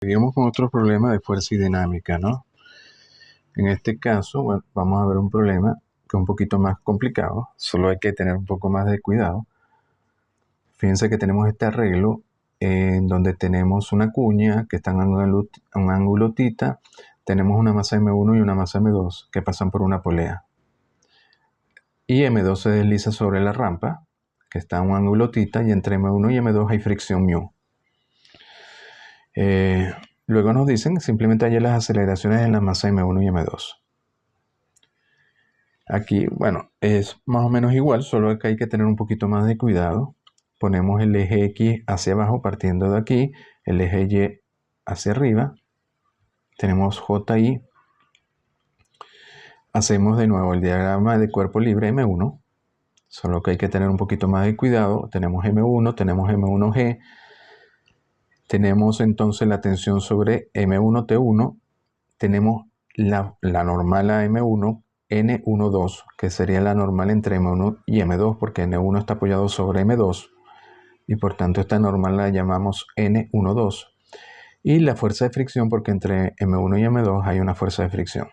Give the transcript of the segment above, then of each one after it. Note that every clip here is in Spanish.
seguimos con otro problema de fuerza y dinámica, ¿no? En este caso, bueno, vamos a ver un problema que es un poquito más complicado, solo hay que tener un poco más de cuidado. Fíjense que tenemos este arreglo en donde tenemos una cuña que está en un ángulo θ, tenemos una masa M1 y una masa M2 que pasan por una polea. Y M2 se desliza sobre la rampa, que está en un ángulo θ, y entre M1 y M2 hay fricción μ. Luego nos dicen simplemente hallar las aceleraciones en la masa M1 y M2. Aquí, bueno, es más o menos igual, solo que hay que tener un poquito más de cuidado. Ponemos el eje X hacia abajo partiendo de aquí, el eje Y hacia arriba. Tenemos JI. Hacemos de nuevo el diagrama de cuerpo libre M1, solo que hay que tener un poquito más de cuidado. Tenemos M1, tenemos M1G. Tenemos entonces la tensión sobre M1T1, tenemos la normal a M1, N12, que sería la normal entre M1 y M2, porque N1 está apoyado sobre M2, y por tanto esta normal la llamamos N12. Y la fuerza de fricción, porque entre M1 y M2 hay una fuerza de fricción.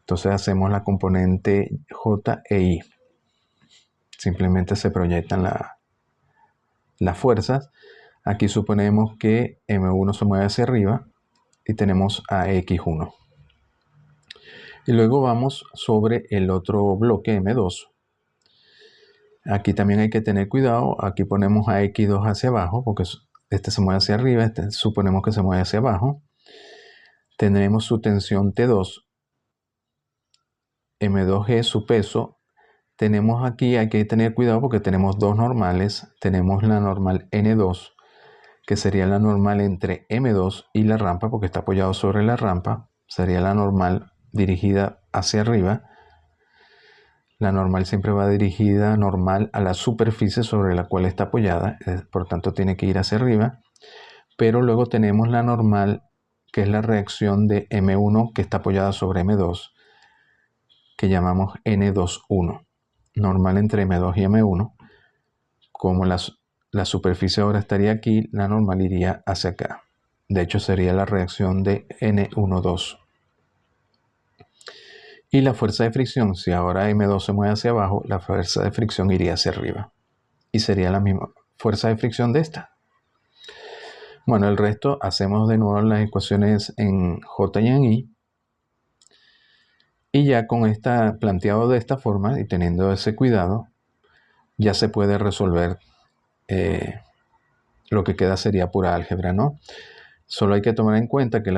Entonces hacemos la componente J e I. Simplemente se proyectan las fuerzas. Aquí suponemos que M1 se mueve hacia arriba y tenemos a X1. Y luego vamos sobre el otro bloque M2. Aquí también hay que tener cuidado. Aquí ponemos a X2 hacia abajo porque este se mueve hacia arriba, este suponemos que se mueve hacia abajo. Tendremos su tensión T2, M2G su peso. Tenemos aquí, hay que tener cuidado porque tenemos dos normales. Tenemos la normal N2, que sería la normal entre M2 y la rampa, porque está apoyado sobre la rampa. Sería la normal dirigida hacia arriba. La normal siempre va dirigida normal a la superficie sobre la cual está apoyada, por tanto tiene que ir hacia arriba. Pero luego tenemos la normal, que es la reacción de M1 que está apoyada sobre M2, que llamamos N21. Normal entre M2 y M1. Como la superficie ahora estaría aquí, la normal iría hacia acá. De hecho, sería la reacción de N12. Y la fuerza de fricción, si ahora M2 se mueve hacia abajo, la fuerza de fricción iría hacia arriba. Y sería la misma fuerza de fricción de esta. Bueno, el resto hacemos de nuevo las ecuaciones en J y en I. Y ya con esta planteado de esta forma y teniendo ese cuidado, ya se puede resolver. Lo que queda sería pura álgebra, ¿no? Solo hay que tomar en cuenta que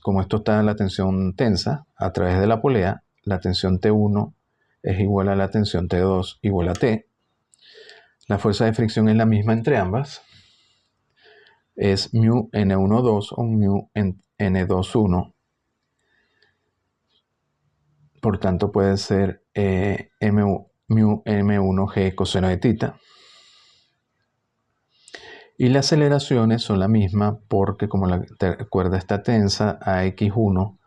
como esto está en la tensión tensa a través de la polea, la tensión T1 es igual a la tensión T2 igual a T. La fuerza de fricción es la misma entre ambas. Es μ N12 o μ N21. Por tanto puede ser μ M1G coseno de θ. Y las aceleraciones son la misma porque como la cuerda está tensa, AX1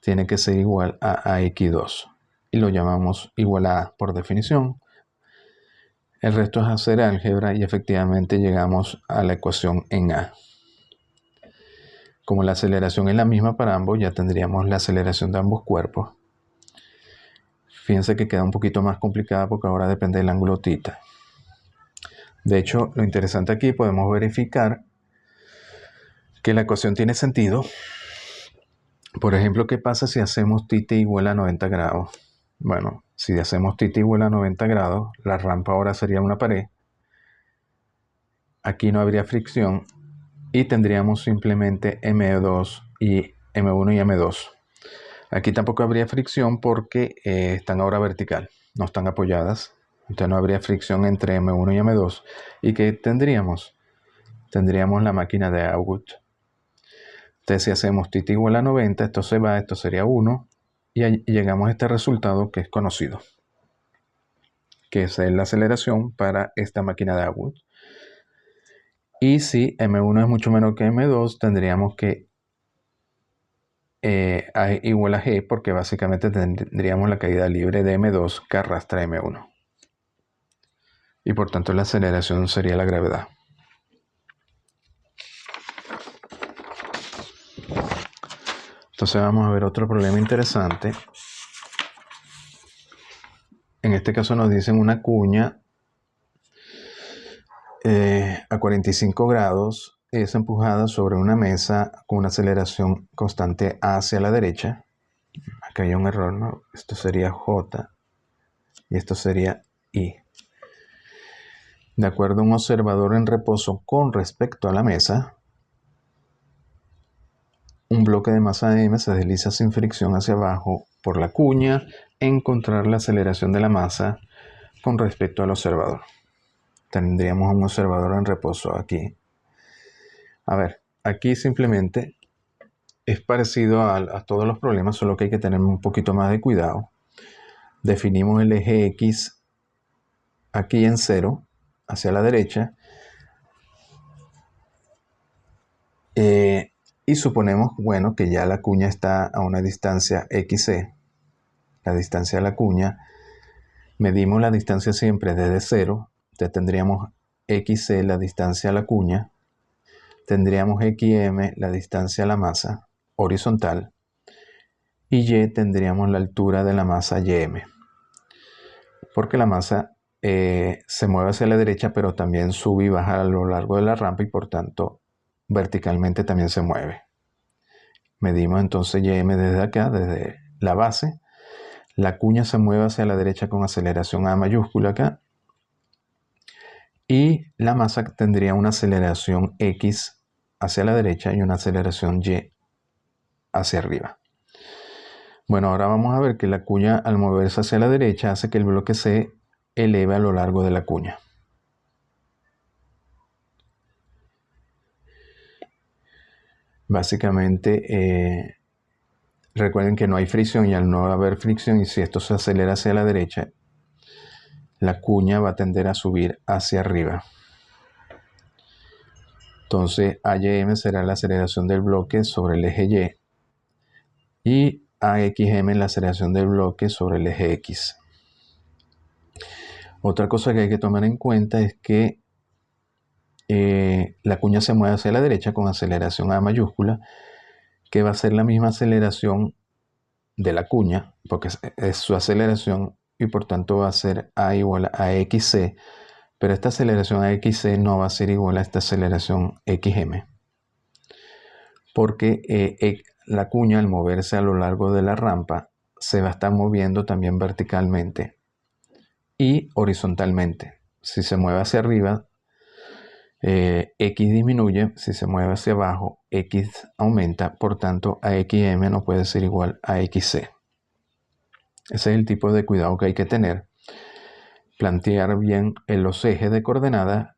tiene que ser igual a AX2. Y lo llamamos igual a A por definición. El resto es hacer álgebra y efectivamente llegamos a la ecuación en A. Como la aceleración es la misma para ambos, ya tendríamos la aceleración de ambos cuerpos. Fíjense que queda un poquito más complicada porque ahora depende del ángulo θ. De hecho, lo interesante aquí podemos verificar que la ecuación tiene sentido. Por ejemplo, ¿qué pasa si hacemos θ igual a 90 grados? Bueno, si hacemos θ igual a 90 grados, la rampa ahora sería una pared. Aquí no habría fricción y tendríamos simplemente M2 y M1 y M2. Aquí tampoco habría fricción porque están ahora vertical, no están apoyadas. Entonces no habría fricción entre M1 y M2. ¿Y qué tendríamos? Tendríamos la máquina de Auguth. Entonces si hacemos θ igual a 90, esto se va, esto sería 1. Y llegamos a este resultado que es conocido, que es la aceleración para esta máquina de Auguth. Y si M1 es mucho menor que M2, tendríamos que A igual a G, porque básicamente tendríamos la caída libre de M2 que arrastra M1. Y por tanto la aceleración sería la gravedad. Entonces vamos a ver otro problema interesante. En este caso nos dicen una cuña a 45 grados es empujada sobre una mesa con una aceleración constante hacia la derecha. Acá hay un error, ¿no? Esto sería J y esto sería I. De acuerdo a un observador en reposo con respecto a la mesa, un bloque de masa M se desliza sin fricción hacia abajo por la cuña. Encontrar la aceleración de la masa con respecto al observador. Tendríamos un observador en reposo aquí. A ver, aquí simplemente es parecido a todos los problemas, solo que hay que tener un poquito más de cuidado. Definimos el eje X aquí en 0, hacia la derecha. Y suponemos, bueno, que ya la cuña está a una distancia XC. La distancia de la cuña. Medimos la distancia siempre desde 0. Entonces tendríamos XC, la distancia a la cuña. Tendríamos XM, la distancia a la masa horizontal. Y Y tendríamos la altura de la masa YM. Porque la masa se mueve hacia la derecha, pero también sube y baja a lo largo de la rampa y por tanto verticalmente también se mueve. Medimos entonces YM desde acá, desde la base. La cuña se mueve hacia la derecha con aceleración A mayúscula acá. Y la masa tendría una aceleración X hacia la derecha y una aceleración Y hacia arriba. Bueno, ahora vamos a ver que la cuña al moverse hacia la derecha hace que el bloque se eleve a lo largo de la cuña. Básicamente, recuerden que no hay fricción y al no haber fricción y si esto se acelera hacia la derecha, la cuña va a tender a subir hacia arriba. Entonces, AYM será la aceleración del bloque sobre el eje Y y AXM la aceleración del bloque sobre el eje X. Otra cosa que hay que tomar en cuenta es que la cuña se mueve hacia la derecha con aceleración A mayúscula, que va a ser la misma aceleración de la cuña, porque es su aceleración y por tanto va a ser A igual a XC, pero esta aceleración AXC no va a ser igual a esta aceleración XM, porque la cuña al moverse a lo largo de la rampa se va a estar moviendo también verticalmente y horizontalmente. Si se mueve hacia arriba, X disminuye, si se mueve hacia abajo, X aumenta, por tanto AXM no puede ser igual a XC. Ese es el tipo de cuidado que hay que tener. Plantear bien los ejes de coordenadas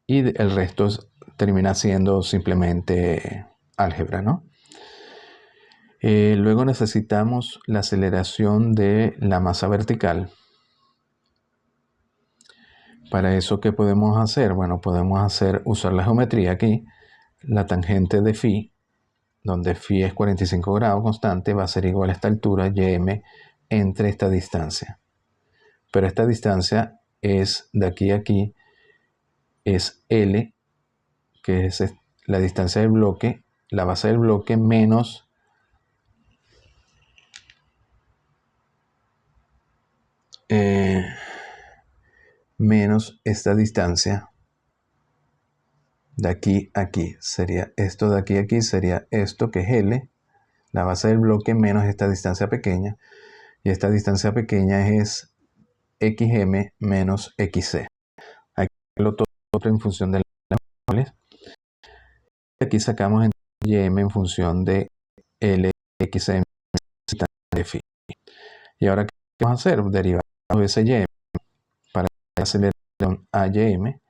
y el resto termina siendo simplemente álgebra, ¿no? Luego necesitamos la aceleración de la masa vertical. Para eso, ¿qué podemos hacer? Bueno, podemos usar la geometría aquí. La tangente de phi, donde phi es 45 grados constante, va a ser igual a esta altura, ym, entre esta distancia. Pero esta distancia es de aquí a aquí, es L, que es la distancia del bloque, la base del bloque menos menos esta distancia de aquí a aquí. Sería esto de aquí a aquí, sería esto que es L, la base del bloque menos esta distancia pequeña. Y esta distancia pequeña es XM menos XC. Aquí lo todo en función de las variables. Aquí sacamos en YM en función de LXM de phi. Y ahora, ¿qué vamos a hacer? Derivamos de ese YM para la aceleración AYM.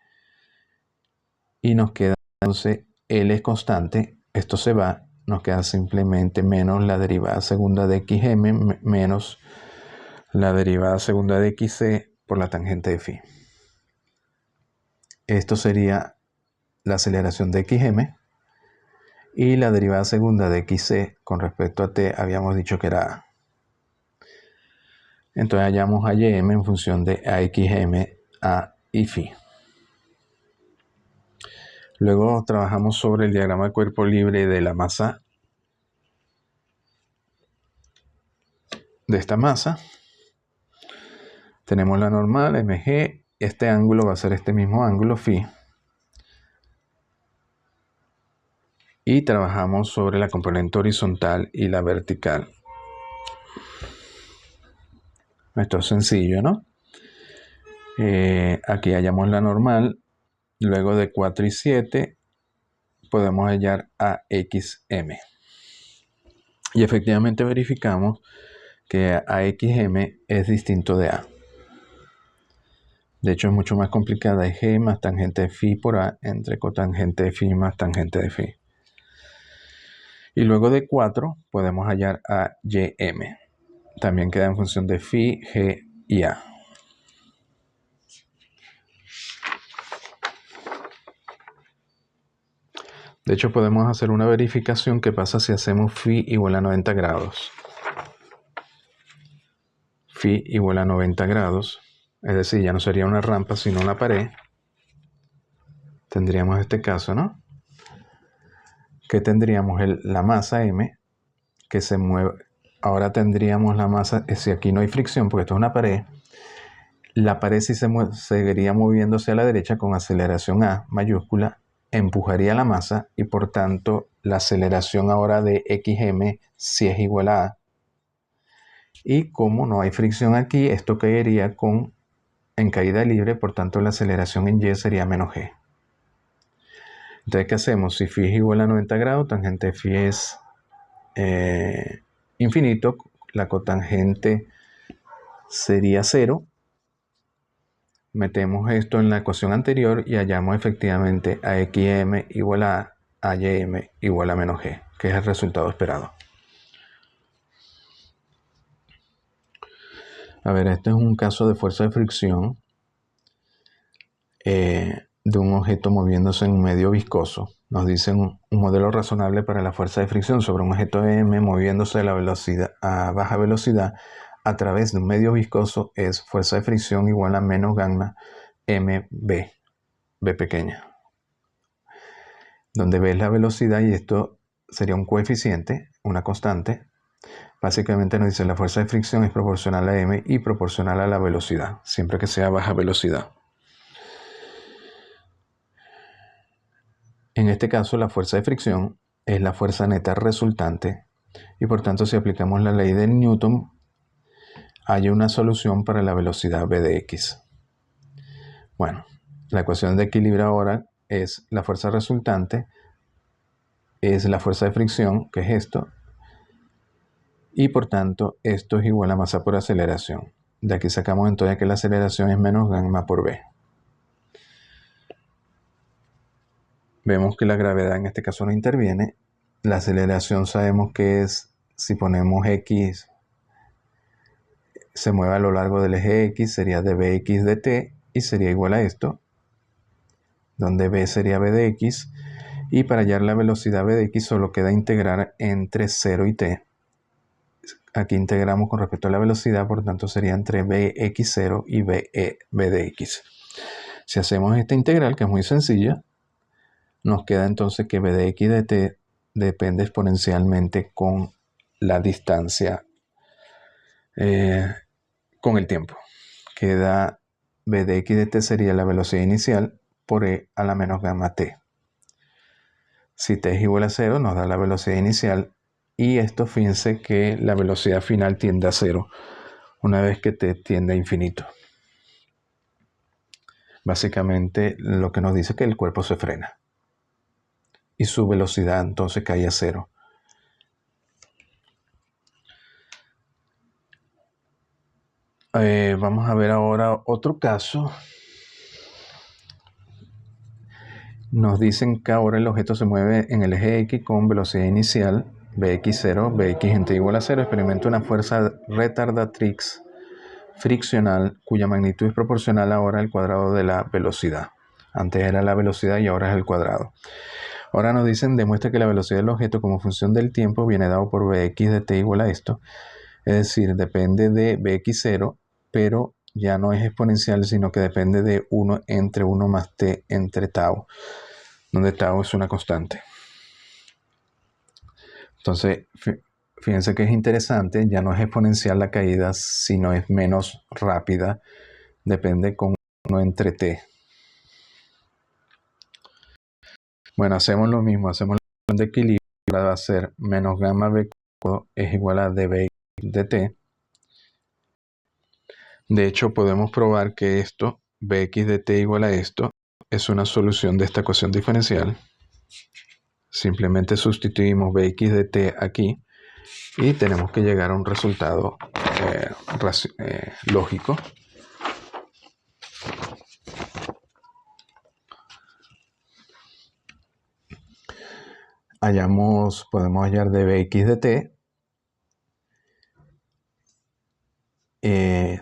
Y nos queda entonces L es constante. Esto se va. Nos queda simplemente menos la derivada segunda de XM menos la derivada segunda de XC por la tangente de phi. Esto sería la aceleración de XM y la derivada segunda de XC con respecto a t habíamos dicho que era A. Entonces hallamos a YM en función de AXM, A y phi. Luego trabajamos sobre el diagrama de cuerpo libre de la masa de esta masa. Tenemos la normal, mg, este ángulo va a ser este mismo ángulo, phi. Y trabajamos sobre la componente horizontal y la vertical. Esto es sencillo, ¿no? Aquí hallamos la normal. Luego de 4 y 7 podemos hallar a xm. Y efectivamente verificamos que AXM es distinto de A. De hecho es mucho más complicada. Es G más tangente de phi por A entre cotangente de phi más tangente de phi. Y luego de 4 podemos hallar a YM. También queda en función de phi, G y A. De hecho podemos hacer una verificación que pasa si hacemos phi igual a 90 grados. Phi igual a 90 grados. Es decir, ya no sería una rampa sino una pared. Tendríamos este caso, ¿no? Que tendríamos la masa m que se mueve. Ahora tendríamos la masa, si aquí no hay fricción porque esto es una pared, la pared sí seguiría moviéndose a la derecha con aceleración A mayúscula, empujaría la masa y por tanto la aceleración ahora de xm sí es igual a A. Y como no hay fricción aquí, esto caería en caída libre, por tanto la aceleración en y sería menos g. Entonces, ¿qué hacemos? Si phi es igual a 90 grados, tangente de phi es infinito, la cotangente sería 0. Metemos esto en la ecuación anterior y hallamos efectivamente a xm igual a ym igual a menos g, que es el resultado esperado. A ver, este es un caso de fuerza de fricción de un objeto moviéndose en un medio viscoso. Nos dicen un modelo razonable para la fuerza de fricción sobre un objeto m moviéndose a baja velocidad a través de un medio viscoso es fuerza de fricción igual a menos gamma mb, b pequeña, donde b es la velocidad y esto sería un coeficiente, una constante. Básicamente nos dice la fuerza de fricción es proporcional a m y proporcional a la velocidad, siempre que sea baja velocidad. En este caso, la fuerza de fricción es la fuerza neta resultante y por tanto, si aplicamos la ley de Newton, hay una solución para la velocidad v de x. Bueno, la ecuación de equilibrio ahora es la fuerza resultante, es la fuerza de fricción, que es esto, y por tanto, esto es igual a masa por aceleración. De aquí sacamos entonces que la aceleración es menos gamma por v. Vemos que la gravedad en este caso no interviene. La aceleración sabemos que es, si ponemos x, se mueve a lo largo del eje x, sería dvx de t, y sería igual a esto, donde v sería v de x, y para hallar la velocidad v de x solo queda integrar entre 0 y t. Aquí integramos con respecto a la velocidad, por tanto sería entre vx0 y v de x. Si hacemos esta integral, que es muy sencilla, nos queda entonces que v de x de t depende exponencialmente con la distancia, con el tiempo. Queda v de x de t sería la velocidad inicial por e a la menos gamma t. Si t es igual a 0 nos da la velocidad inicial y esto fíjense que la velocidad final tiende a 0 una vez que t tiende a infinito. Básicamente lo que nos dice que el cuerpo se frena y su velocidad entonces cae a 0. Vamos a ver ahora otro caso. Nos dicen que ahora el objeto se mueve en el eje X con velocidad inicial Vx0, Vx en t igual a 0, experimenta una fuerza retardatrix friccional cuya magnitud es proporcional ahora al cuadrado de la velocidad. Antes era la velocidad y ahora es el cuadrado. Ahora nos dicen, demuestra que la velocidad del objeto como función del tiempo viene dado por Vx de t igual a esto. Es decir, depende de Vx0, pero ya no es exponencial, sino que depende de 1 entre 1 más t entre tau, donde tau es una constante. Entonces, fíjense que es interesante, ya no es exponencial la caída, sino es menos rápida, depende con 1 entre t. Bueno, hacemos lo mismo, hacemos la ecuación de equilibrio, va a ser menos gamma b es igual a db de t. De hecho, podemos probar que esto, bx de t igual a esto, es una solución de esta ecuación diferencial. Simplemente sustituimos bx de t aquí y tenemos que llegar a un resultado lógico. Podemos hallar dbx de t.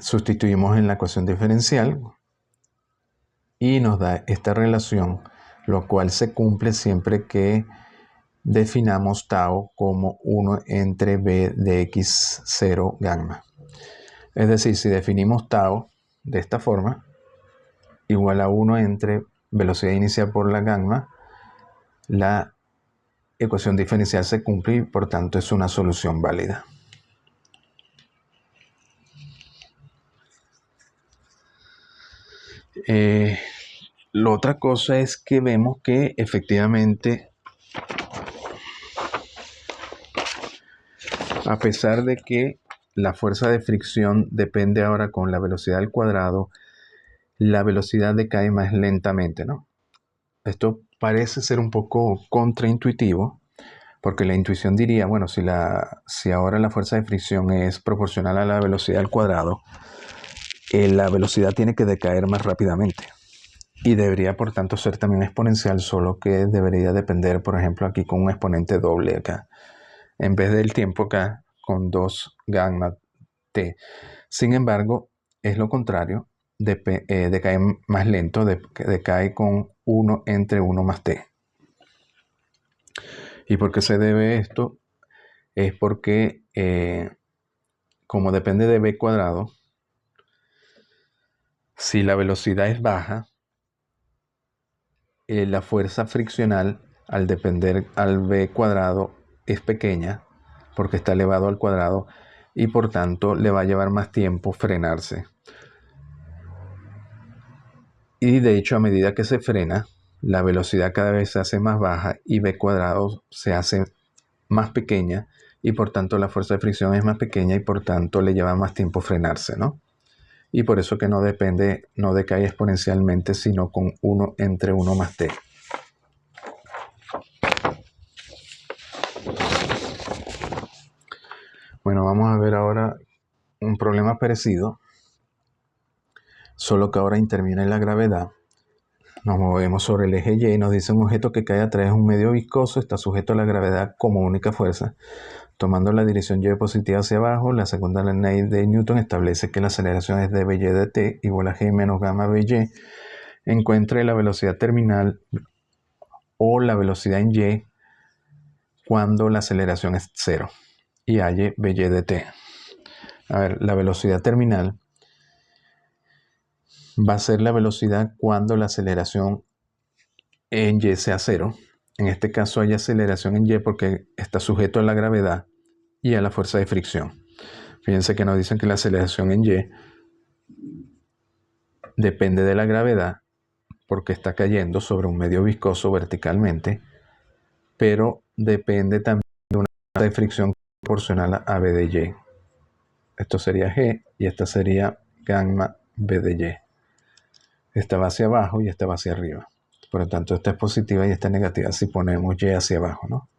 Sustituimos en la ecuación diferencial y nos da esta relación, lo cual se cumple siempre que definamos tau como 1 entre b de x0 gamma. Es decir, si definimos tau de esta forma, igual a 1 entre velocidad inicial por la gamma, la ecuación diferencial se cumple y por tanto es una solución válida. La otra cosa es que vemos que efectivamente, a pesar de que la fuerza de fricción depende ahora con la velocidad al cuadrado, la velocidad decae más lentamente, ¿no? Esto parece ser un poco contraintuitivo, porque la intuición diría, bueno, si ahora la fuerza de fricción es proporcional a la velocidad al cuadrado, la velocidad tiene que decaer más rápidamente. Y debería, por tanto, ser también exponencial, solo que debería depender, por ejemplo, aquí con un exponente doble acá, en vez del tiempo acá, con 2 gamma t. Sin embargo, es lo contrario, decae más lento, decae con 1 entre 1 más t. ¿Y por qué se debe esto? Es porque, como depende de b cuadrado, si la velocidad es baja, la fuerza friccional al depender al b cuadrado es pequeña, porque está elevado al cuadrado, y por tanto le va a llevar más tiempo frenarse. Y de hecho, a medida que se frena, la velocidad cada vez se hace más baja y b cuadrado se hace más pequeña, y por tanto la fuerza de fricción es más pequeña y por tanto le lleva más tiempo frenarse, ¿no? Y por eso que no decae exponencialmente, sino con 1 entre 1 más t. Bueno, vamos a ver ahora un problema parecido, solo que ahora interviene la gravedad. Nos movemos sobre el eje Y y nos dice un objeto que cae a través de un medio viscoso está sujeto a la gravedad como única fuerza. Tomando la dirección Y positiva hacia abajo, la segunda ley de Newton establece que la aceleración es dby de t igual a g menos gamma by. Encuentre la velocidad terminal o la velocidad en y cuando la aceleración es 0 y halle by de t. A ver, la velocidad terminal va a ser la velocidad cuando la aceleración en y sea 0. En este caso hay aceleración en y porque está sujeto a la gravedad y a la fuerza de fricción. Fíjense que nos dicen que la aceleración en y depende de la gravedad porque está cayendo sobre un medio viscoso verticalmente, pero depende también de una fuerza de fricción proporcional a B de Y. Esto sería G y esta sería gamma B de Y. Esta va hacia abajo y esta va hacia arriba. Por lo tanto, esta es positiva y esta es negativa si ponemos Y hacia abajo, ¿no?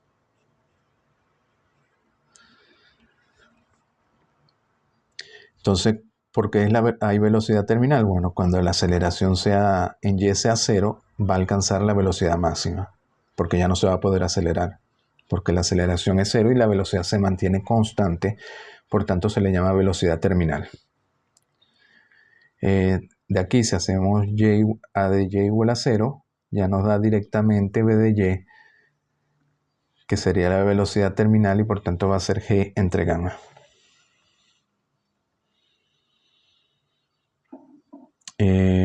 Entonces, ¿por qué hay velocidad terminal? Bueno, cuando la aceleración en Y sea 0, va a alcanzar la velocidad máxima, porque ya no se va a poder acelerar, porque la aceleración es 0 y la velocidad se mantiene constante, por tanto se le llama velocidad terminal. De aquí, si hacemos A de Y igual a 0, ya nos da directamente B de Y, que sería la velocidad terminal y por tanto va a ser G entre gamma.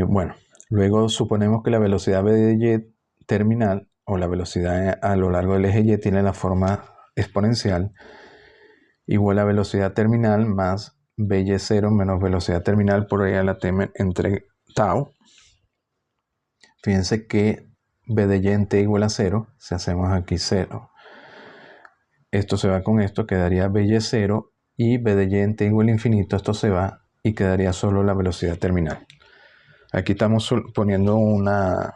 Bueno, luego suponemos que la velocidad B de Y terminal o la velocidad a lo largo del eje Y tiene la forma exponencial igual a velocidad terminal más BY0 menos velocidad terminal por ahí a la T entre tau. Fíjense que B de Y en T igual a 0, si hacemos aquí 0. Esto se va con esto, quedaría BY0 y B de Y en T igual a infinito, esto se va y quedaría solo la velocidad terminal. Aquí estamos poniendo una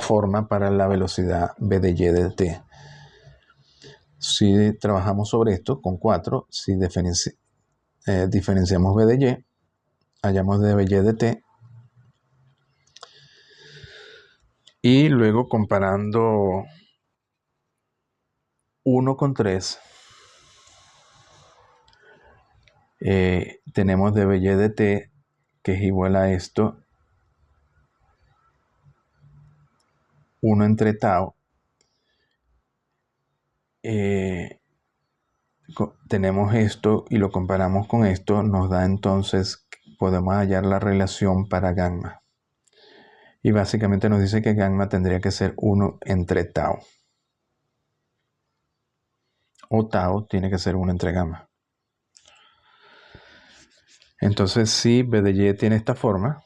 forma para la velocidad B de Y de T. Si trabajamos sobre esto con 4, si diferenciamos B de Y, hallamos de Y de T, y luego comparando 1 con 3, tenemos de Y de T, que es igual a esto, 1 entre tau. Tenemos esto y lo comparamos con esto, nos da entonces, podemos hallar la relación para gamma. Y básicamente nos dice que gamma tendría que ser 1 entre tau. O tau tiene que ser 1 entre gamma. Entonces, si B de Y tiene esta forma,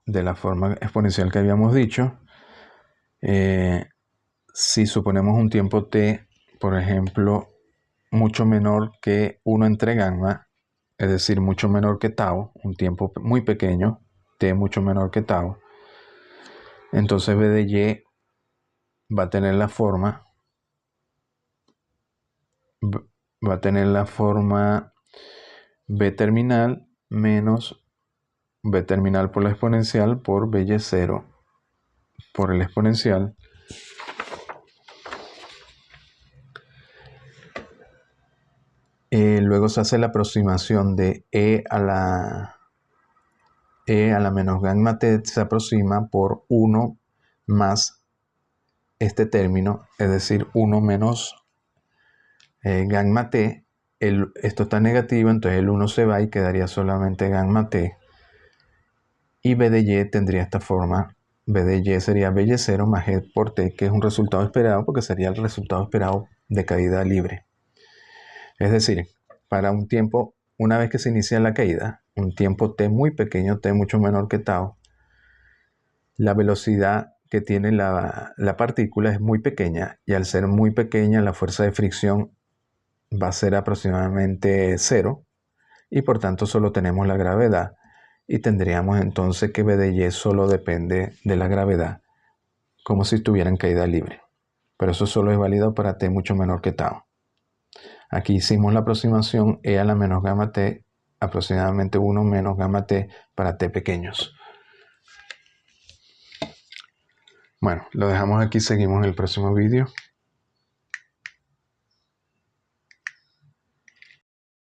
de la forma exponencial que habíamos dicho, si suponemos un tiempo t, por ejemplo, mucho menor que 1 entre gamma, es decir, mucho menor que tau, un tiempo muy pequeño, t mucho menor que tau, entonces B de Y va a tener la forma B terminal menos B terminal por la exponencial por BY0 por el exponencial luego se hace la aproximación de E a la menos gamma t, se aproxima por 1 más este término, es decir, 1 menos gamma t. Esto está negativo, entonces el 1 se va y quedaría solamente gamma t. Y B de Y tendría esta forma. B de Y sería BY0 más G por T, que es un resultado esperado porque sería el resultado esperado de caída libre. Es decir, para un tiempo, una vez que se inicia la caída, un tiempo t muy pequeño, t mucho menor que tau, la velocidad que tiene la partícula es muy pequeña, y al ser muy pequeña la fuerza de fricción va a ser aproximadamente 0, y por tanto solo tenemos la gravedad, y tendríamos entonces que B de Y solo depende de la gravedad, como si estuviera en caída libre. Pero eso solo es válido para t mucho menor que tau. Aquí hicimos la aproximación E a la menos gamma t, aproximadamente 1 menos gamma t para t pequeños. Bueno, lo dejamos aquí, seguimos en el próximo vídeo.